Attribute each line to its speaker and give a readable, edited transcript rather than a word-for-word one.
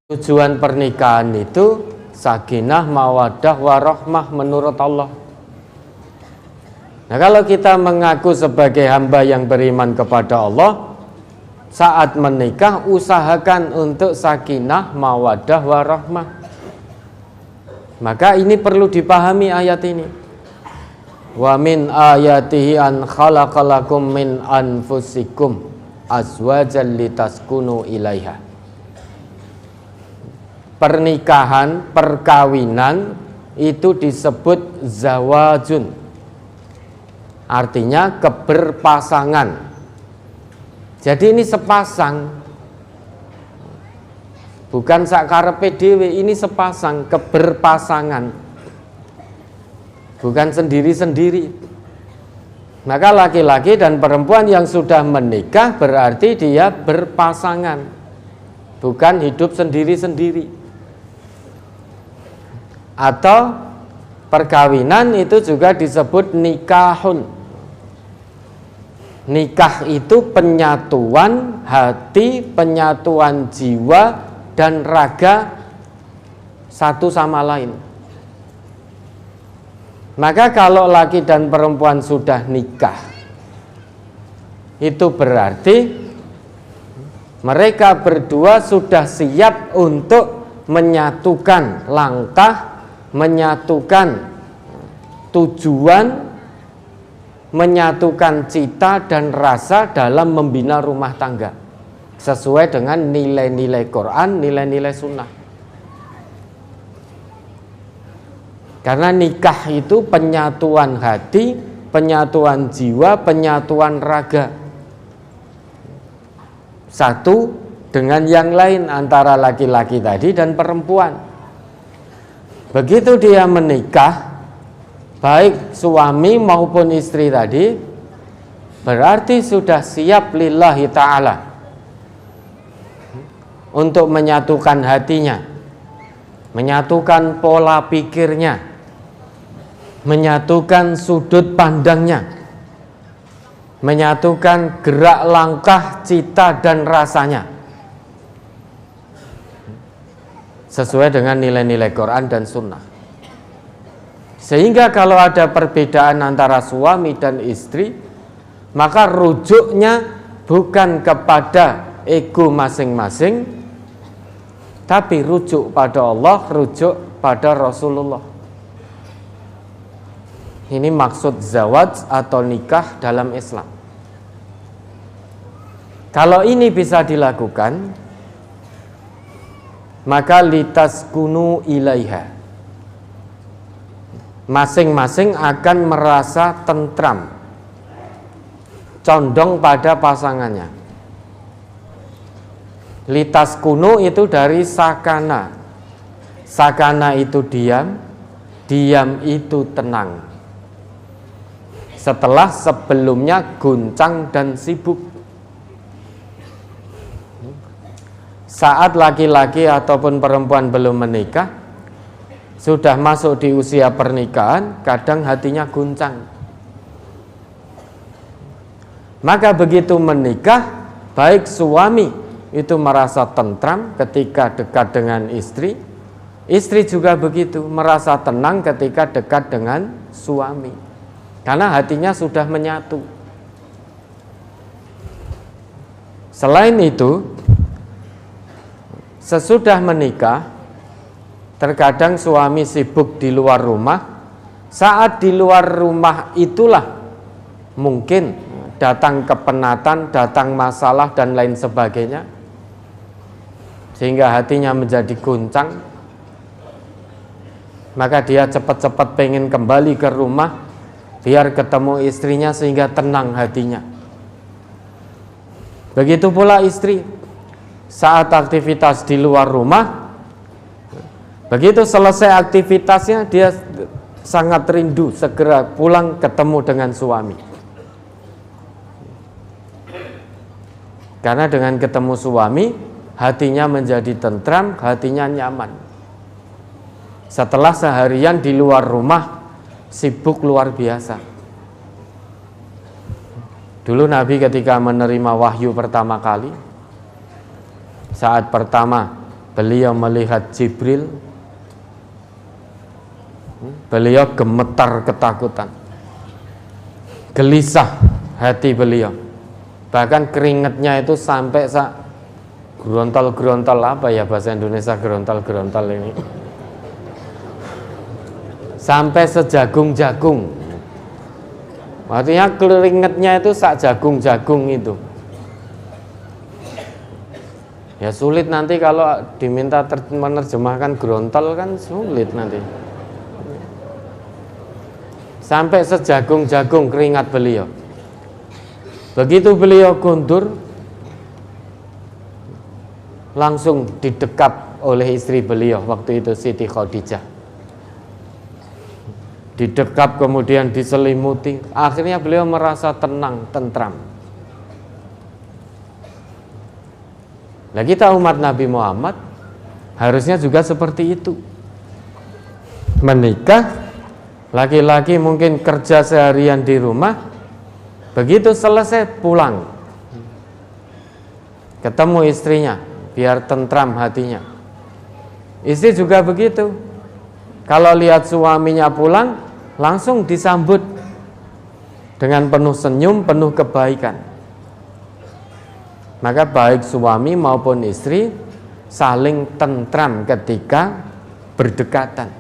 Speaker 1: Tujuan pernikahan itu sakinah, mawaddah, warahmah menurut Allah. Nah, kalau kita mengaku sebagai hamba yang beriman kepada Allah, saat menikah usahakan untuk sakinah, mawaddah, warahmah. Maka ini perlu dipahami ayat ini. Wa min ayatihi an khalaqalakum min anfusikum azwajan litaskunu ilaiha. Pernikahan, perkawinan itu disebut zawajun, artinya keberpasangan. Jadi ini sepasang, bukan sakarepe dhewe, ini sepasang, keberpasangan, bukan sendiri-sendiri. Maka laki-laki dan perempuan yang sudah menikah berarti dia berpasangan, bukan hidup sendiri-sendiri. Atau perkawinan itu juga disebut nikahun. Nikah itu penyatuan hati, penyatuan jiwa dan raga satu sama lain. Maka kalau laki dan perempuan sudah nikah, itu berarti mereka berdua sudah siap untuk menyatukan langkah, menyatukan tujuan, menyatukan cita dan rasa dalam membina rumah tangga sesuai dengan nilai-nilai Quran, nilai-nilai sunnah. Karena nikah itu penyatuan hati, penyatuan jiwa, penyatuan raga, satu dengan yang lain antara laki-laki tadi dan perempuan. Begitu dia menikah, baik suami maupun istri tadi, berarti sudah siap lillahi ta'ala untuk menyatukan hatinya, menyatukan pola pikirnya, menyatukan sudut pandangnya, menyatukan gerak langkah, cita dan rasanya sesuai dengan nilai-nilai Quran dan Sunnah. Sehingga kalau ada perbedaan antara suami dan istri, maka rujuknya bukan kepada ego masing-masing, tapi rujuk pada Allah, rujuk pada Rasulullah. Ini maksud zawaj atau nikah dalam Islam. Kalau ini bisa dilakukan, maka litaskunu ilaiha, masing-masing akan merasa tentram, condong pada pasangannya. Litaskunu itu dari sakana. Sakana itu diam, diam itu tenang. Setelah sebelumnya guncang dan sibuk. Saat laki-laki ataupun perempuan belum menikah, sudah masuk di usia pernikahan, kadang hatinya guncang. Maka begitu menikah, baik suami itu merasa tentram ketika dekat dengan istri, istri juga begitu, merasa tenang ketika dekat dengan suami, karena hatinya sudah menyatu. Selain itu, sesudah menikah, terkadang suami sibuk di luar rumah. Saat di luar rumah itulah mungkin datang kepenatan, datang masalah dan lain sebagainya, sehingga hatinya menjadi guncang. Maka dia cepat-cepat pengen kembali ke rumah biar ketemu istrinya sehingga tenang hatinya. Begitu pula istri, saat aktivitas di luar rumah, begitu selesai aktivitasnya dia sangat rindu segera pulang ketemu dengan suami. Karena dengan ketemu suami, hatinya menjadi tentram, hatinya nyaman. Setelah seharian di luar rumah, sibuk luar biasa. Dulu Nabi ketika menerima wahyu pertama kali, saat pertama beliau melihat Jibril, beliau gemetar ketakutan, gelisah hati beliau, bahkan keringatnya itu sampai gerontol-gerontol, apa ya bahasa Indonesia gerontol-gerontol ini, sampai sejagung-jagung. Artinya keringatnya itu sak jagung-jagung itu. Ya sulit nanti kalau diminta menerjemahkan gerontol, kan sulit nanti. Sampai sejagung-jagung keringat beliau. Begitu beliau kundur, langsung didekap oleh istri beliau waktu itu, Siti Khadijah. Didekap kemudian diselimuti, akhirnya beliau merasa tenang, tentram. Nah, kita umat Nabi Muhammad harusnya juga seperti itu. Menikah, laki-laki mungkin kerja seharian di rumah, begitu selesai pulang, ketemu istrinya, biar tentram hatinya. Istri juga begitu. Kalau lihat suaminya pulang, langsung disambut dengan penuh senyum, penuh kebaikan. Maka baik suami maupun istri saling tentram ketika berdekatan.